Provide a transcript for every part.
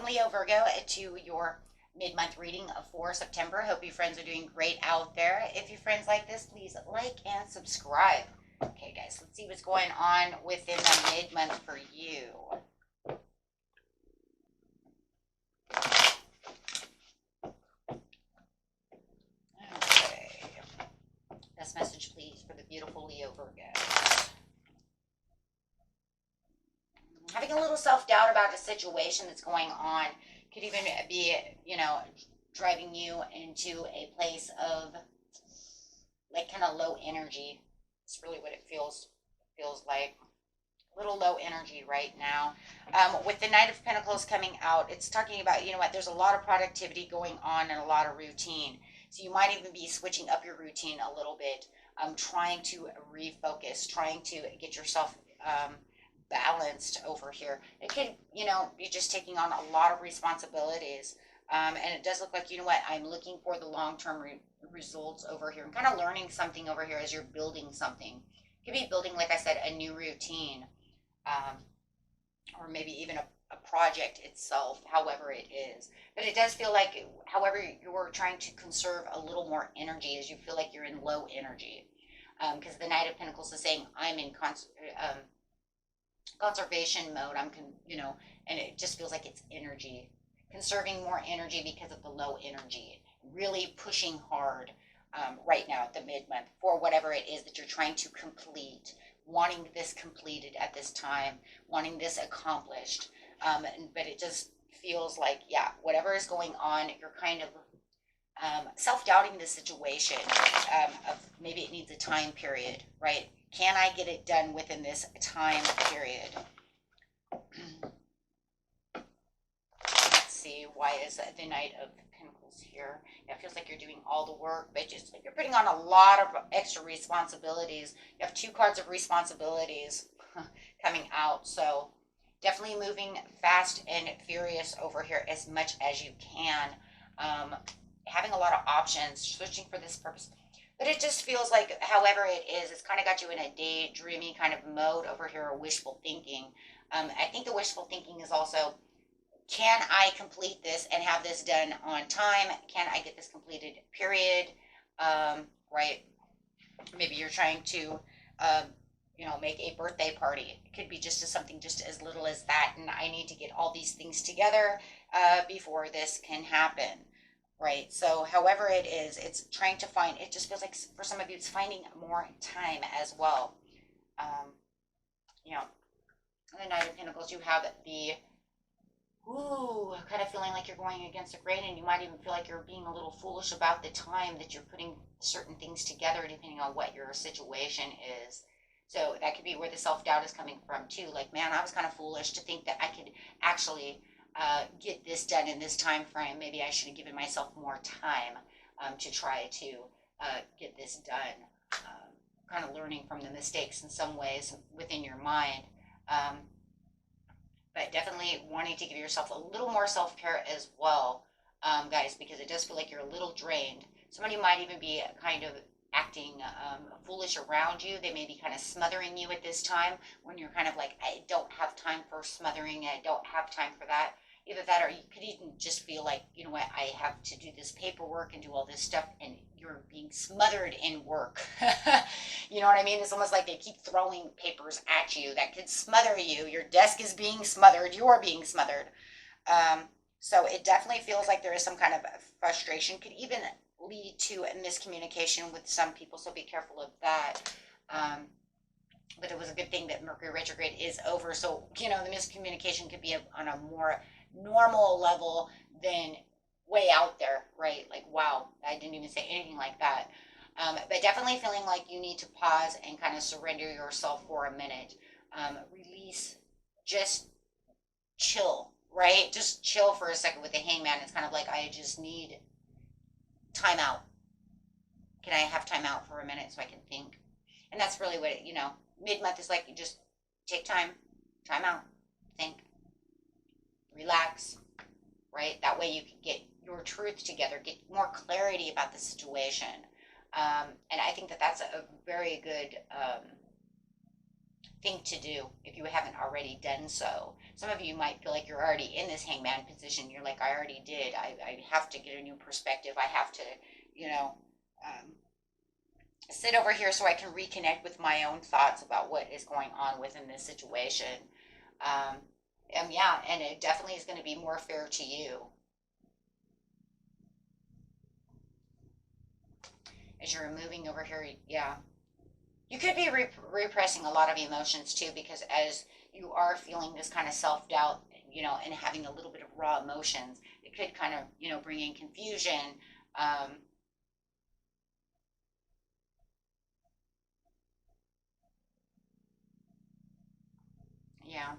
Welcome, Leo Virgo, to your mid-month reading for September. Hope you friends are doing great out there. If your friends like this, please like and subscribe. Okay, guys, let's see what's going on within the mid-month for you. Okay. Best message, please, for the beautiful Leo Virgo. Having a little self-doubt about a situation that's going on could even be, driving you into a place of like kind of low energy. It's really what it feels like. A little low energy right now. With the Knight of Pentacles coming out, it's talking about, there's a lot of productivity going on and a lot of routine. So you might even be switching up your routine a little bit, trying to refocus, trying to get yourself balanced over here. It could, be just taking on a lot of responsibilities. And it does look like, I'm looking for the long-term results over here. I'm kind of learning something over here as you're building something. You could be building, like I said, a new routine, or maybe even a project itself, however it is. But it does feel like, however, you're trying to conserve a little more energy as you feel like you're in low energy. Because the Knight of Pentacles is saying, I'm in conservation mode. And it just feels like it's energy. Conserving more energy because of the low energy. Really pushing hard right now at the mid-month for whatever it is that you're trying to complete. Wanting this completed at this time. Wanting this accomplished. But it just feels like, whatever is going on, you're kind of self-doubting the situation. Of maybe it needs a time period, right? Can I get it done within this time period? Let's see, why is the Knight of Pentacles here? It feels like you're doing all the work, but just like you're putting on a lot of extra responsibilities. You have two cards of responsibilities coming out, so definitely moving fast and furious over here as much as you can. Having a lot of options, searching for this purpose. But it just feels like, however it is, it's kind of got you in a daydreamy kind of mode over here, or wishful thinking. I think the wishful thinking is also, can I complete this and have this done on time? Can I get this completed, period? Right? Maybe you're trying to, make a birthday party. It could be just something just as little as that, and I need to get all these things together before this can happen. Right, so however it is, it's trying to find, it just feels like for some of you, it's finding more time as well. The Knight of Pentacles, you have the, kind of feeling like you're going against the grain, and you might even feel like you're being a little foolish about the time that you're putting certain things together, depending on what your situation is. So that could be where the self-doubt is coming from too. Like, man, I was kind of foolish to think that I could actually get this done in this time frame. Maybe I should have given myself more time to try to get this done. Kind of learning from the mistakes in some ways within your mind. But definitely wanting to give yourself a little more self-care as well, guys, because it does feel like you're a little drained. Somebody might even be kind of acting foolish around you. They may be kind of smothering you at this time when you're kind of like, I don't have time for smothering. I don't have time for that. Either that, or you could even just feel like, you know what, I have to do this paperwork and do all this stuff, and you're being smothered in work. You know what I mean? It's almost like they keep throwing papers at you that could smother you. Your desk is being smothered. You're being smothered. So it definitely feels like there is some kind of frustration. Could even lead to a miscommunication with some people, so be careful of that. But it was a good thing that Mercury retrograde is over. So, the miscommunication could be on a more normal level than way out there, right? Like, wow, I didn't even say anything like that. But definitely feeling like you need to pause and kind of surrender yourself for a minute. Release, just chill, right? Just chill for a second with the Hangman. It's kind of like, I just need time out. Can I have time out for a minute so I can think? And that's really what mid-month is like. You just take time out, think, relax, right? That way you can get your truth together, get more clarity about the situation. And I think that that's a very good thing to do if you haven't already done so. Some of you might feel like you're already in this hangman position. You're like, I already did. I have to get a new perspective. I have to, you know, um, sit over here so I can reconnect with my own thoughts about what is going on within this situation. Um, yeah, and it definitely is going to be more fair to you. As you're moving over here, yeah. You could be repressing a lot of emotions too, because as you are feeling this kind of self doubt, and having a little bit of raw emotions, it could kind of, bring in confusion. Um, yeah.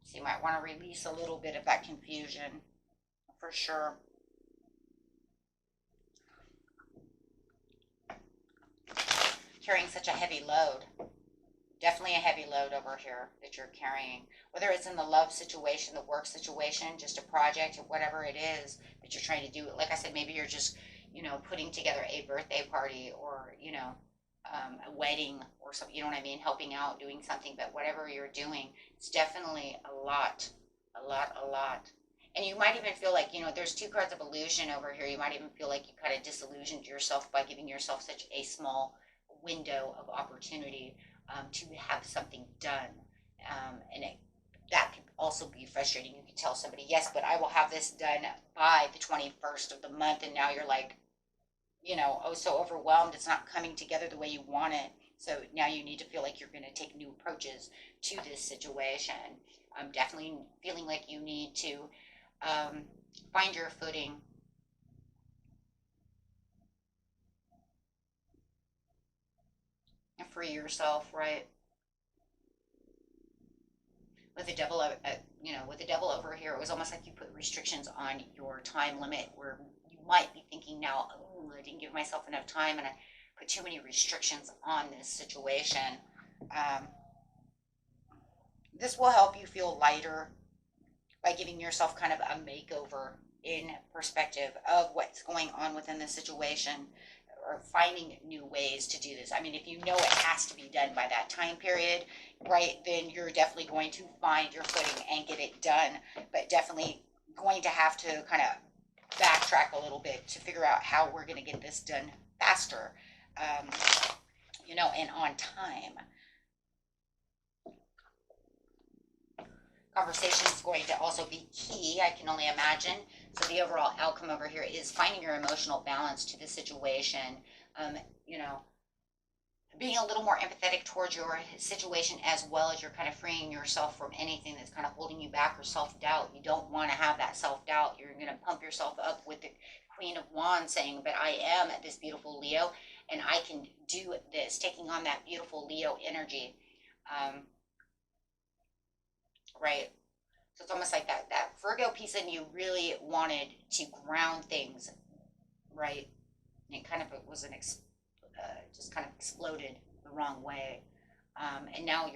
So you might want to release a little bit of that confusion for sure. Carrying such a heavy load. Definitely a heavy load over here that you're carrying. Whether it's in the love situation, the work situation, just a project, or whatever it is that you're trying to do. Like I said, maybe you're just, putting together a birthday party, or, a wedding or something, you know what I mean? Helping out, doing something, but whatever you're doing, it's definitely a lot, a lot, a lot. And you might even feel like, there's two cards of illusion over here. You might even feel like you kind of disillusioned yourself by giving yourself such a small window of opportunity, to have something done. That could also be frustrating. You could tell somebody, yes, but I will have this done by the 21st of the month. And now you're like, oh, so overwhelmed. It's not coming together the way you want it. So now you need to feel like you're going to take new approaches to this situation. I'm definitely feeling like you need to find your footing. And free yourself, right? With the devil, with the devil over here, it was almost like you put restrictions on your time limit, where you might be thinking now, oh, I didn't give myself enough time, and I put too many restrictions on this situation. Um, this will help you feel lighter by giving yourself kind of a makeover in perspective of what's going on within the situation, or finding new ways to do this. I mean, if you know it has to be done by that time period, right, then you're definitely going to find your footing and get it done, but definitely going to have to kind of backtrack a little bit to figure out how we're going to get this done faster, um, and on time. Conversation is going to also be key, I can only imagine. So the overall outcome over here is finding your emotional balance to the situation. Um, you know, Being a little more empathetic towards your situation, as well as you're kind of freeing yourself from anything that's kind of holding you back, or self-doubt. You don't want to have that self-doubt. You're going to pump yourself up with the Queen of Wands saying, but I am this beautiful Leo, and I can do this, taking on that beautiful Leo energy. Um, right. So it's almost like that Virgo piece in you really wanted to ground things, right? And it kind of was just kind of exploded the wrong way. And now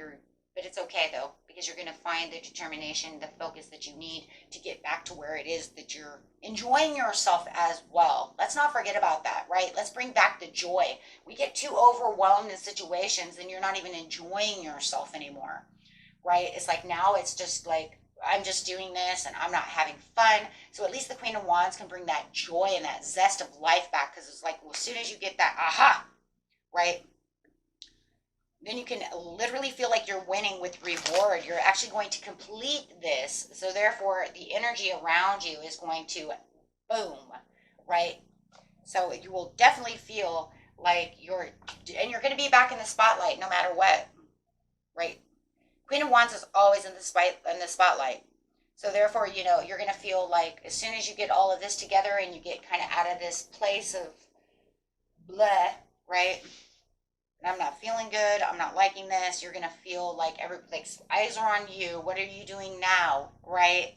but it's okay though, because you're going to find the determination, the focus that you need to get back to where it is that you're enjoying yourself as well. Let's not forget about that, right? Let's bring back the joy. We get too overwhelmed in situations and you're not even enjoying yourself anymore, right? It's like now it's just like, I'm just doing this and I'm not having fun. So at least the Queen of Wands can bring that joy and that zest of life back, because it's like, well, as soon as you get that aha, right? Then you can literally feel like you're winning with reward. You're actually going to complete this. So therefore, the energy around you is going to boom, right? So you will definitely feel like you're going to be back in the spotlight no matter what, right? Queen of Wands is always in the spotlight. So therefore, you're going to feel like as soon as you get all of this together and you get kind of out of this place of bleh, right? I'm not feeling good. I'm not liking this. You're going to feel like everybody's eyes are on you. What are you doing now, right?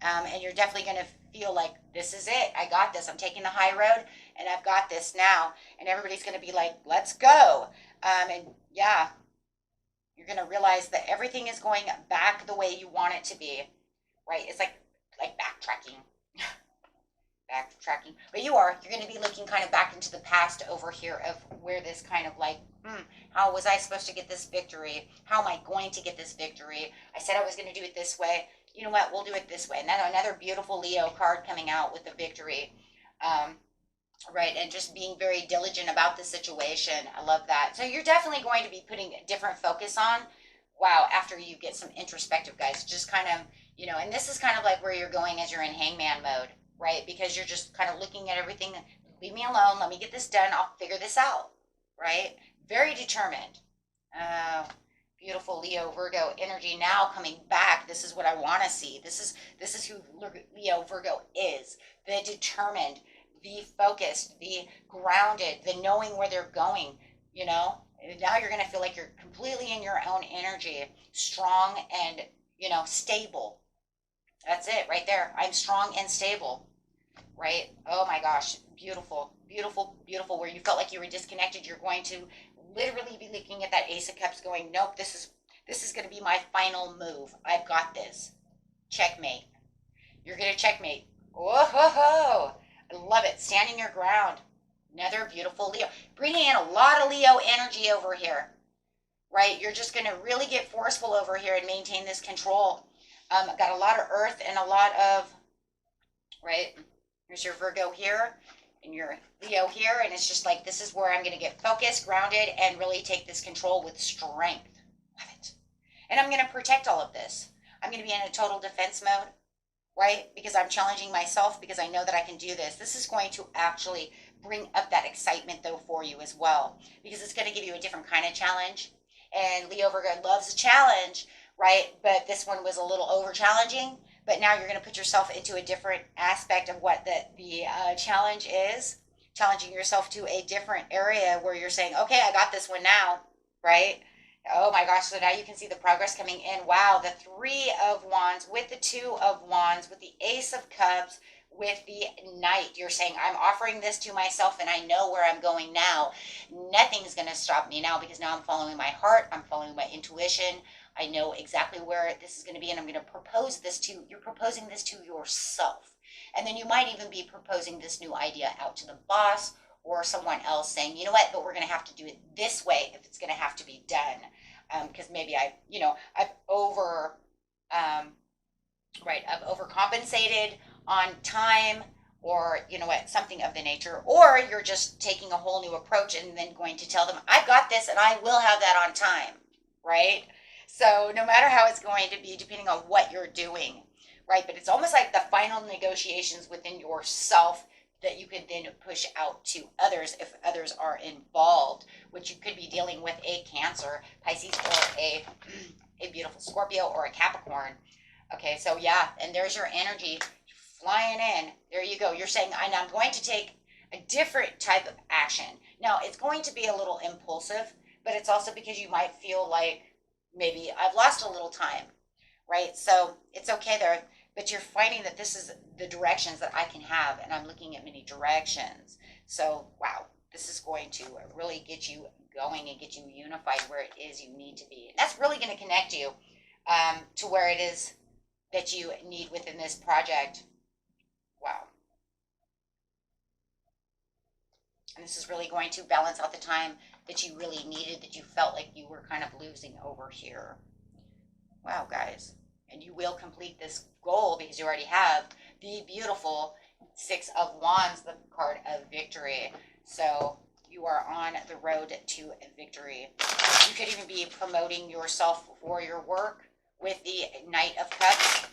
And you're definitely going to feel like, this is it. I got this. I'm taking the high road and I've got this now. And everybody's going to be like, let's go. And yeah, you're going to realize that everything is going back the way you want it to be, right? It's like backtracking. Backtracking. But you're going to be looking kind of back into the past over here of where this kind of like How was I supposed to get this victory? How am I going to get this victory? I said I was going to do it this way. You know what? We'll do it this way. And then another beautiful Leo card coming out with the victory. Um, right. And just being very diligent about the situation. I love that. So you're definitely going to be putting a different focus on, wow, after you get some introspective, guys, just kind of, and this is kind of like where you're going as you're in hangman mode, right? Because you're just kind of looking at everything. Leave me alone. Let me get this done. I'll figure this out, right? Very determined. Beautiful Leo Virgo energy now coming back. This is what I want to see. This is who Leo Virgo is. The determined, the focused, the grounded, the knowing where they're going, Now you're going to feel like you're completely in your own energy, strong and, stable. That's it right there. I'm strong and stable, right? Oh my gosh. Beautiful, beautiful, beautiful. Where you felt like you were disconnected, you're going to literally be looking at that Ace of Cups going, nope, this is going to be my final move. I've got this. Checkmate. You're going to checkmate. Whoa, I love it. Standing your ground. Another beautiful Leo. Bringing in a lot of Leo energy over here, right? You're just going to really get forceful over here and maintain this control. Got a lot of earth and a lot of, right? Here's your Virgo here and your Leo here. And it's just like, this is where I'm going to get focused, grounded, and really take this control with strength. Love it. And I'm going to protect all of this. I'm going to be in a total defense mode, right? Because I'm challenging myself because I know that I can do this. This is going to actually bring up that excitement, though, for you as well, because it's going to give you a different kind of challenge. And Leo Virgo loves a challenge, right? But this one was a little over challenging. But now you're going to put yourself into a different aspect of what the challenge is, challenging yourself to a different area where you're saying, okay, I got this one now, right? Oh my gosh, so now you can see the progress coming in. Wow, the Three of Wands with the Two of Wands, with the Ace of Cups, with the Knight. You're saying, I'm offering this to myself and I know where I'm going now. Nothing's going to stop me now because now I'm following my heart. I'm following my intuition. I know exactly where this is going to be, and I'm going to propose this to, you're proposing this to yourself. And then you might even be proposing this new idea out to the boss or someone else saying, you know what, but we're going to have to do it this way if it's going to have to be done. Because maybe I've overcompensated on time, or something of the nature, or you're just taking a whole new approach and then going to tell them, I've got this and I will have that on time, right? So no matter how it's going to be, depending on what you're doing, right? But it's almost like the final negotiations within yourself that you can then push out to others if others are involved, which you could be dealing with a Cancer, Pisces, or a beautiful Scorpio or a Capricorn. Okay, so yeah, and there's your energy flying in. There you go. You're saying, I'm going to take a different type of action. Now, it's going to be a little impulsive, but it's also because you might feel like, maybe I've lost a little time, right? So it's okay there, but you're finding that this is the directions that I can have, and I'm looking at many directions. So, wow, this is going to really get you going and get you unified where it is you need to be. And that's really going to connect you to where it is that you need within this project. Wow. And this is really going to balance out the time that you really needed, that you felt like you were kind of losing over here. Wow, guys. And you will complete this goal because you already have the beautiful Six of Wands, the card of victory. So you are on the road to victory. You could even be promoting yourself for your work with the Knight of Cups,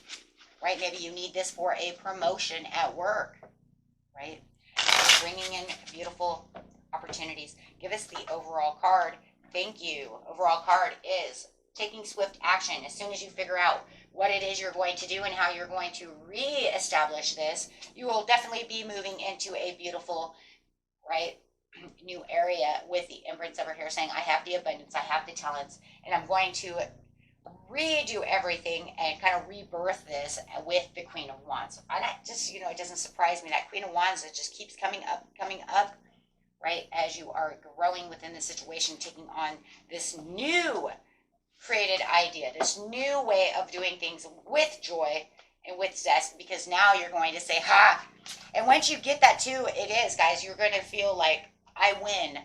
right? Maybe you need this for a promotion at work, right? Bringing in beautiful opportunities. Give us the overall card. Thank you. Overall card is taking swift action. As soon as you figure out what it is you're going to do and how you're going to re-establish this, you will definitely be moving into a beautiful, right, new area with the Empress over here saying, I have the abundance, I have the talents, and I'm going to redo everything and kind of rebirth this with the Queen of Wands. And that just, it doesn't surprise me. That Queen of Wands, it just keeps coming up, right, as you are growing within the situation, taking on this new created idea, this new way of doing things with joy and with zest, because now you're going to say, ha! And once you get that too, it is, guys, you're going to feel like, I win,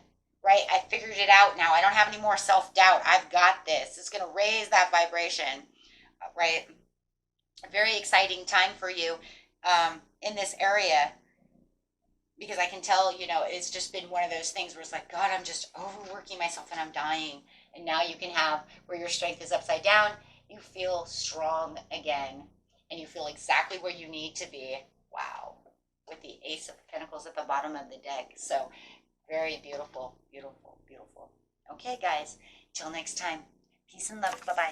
right? I figured it out now. I don't have any more self-doubt. I've got this. It's going to raise that vibration, right? A very exciting time for you in this area, because I can tell, it's just been one of those things where it's like, God, I'm just overworking myself and I'm dying. And now you can have where your strength is upside down. You feel strong again and you feel exactly where you need to be. Wow. With the Ace of Pentacles at the bottom of the deck. So very beautiful, beautiful, beautiful. Okay, guys, till next time. Peace and love. Bye-bye.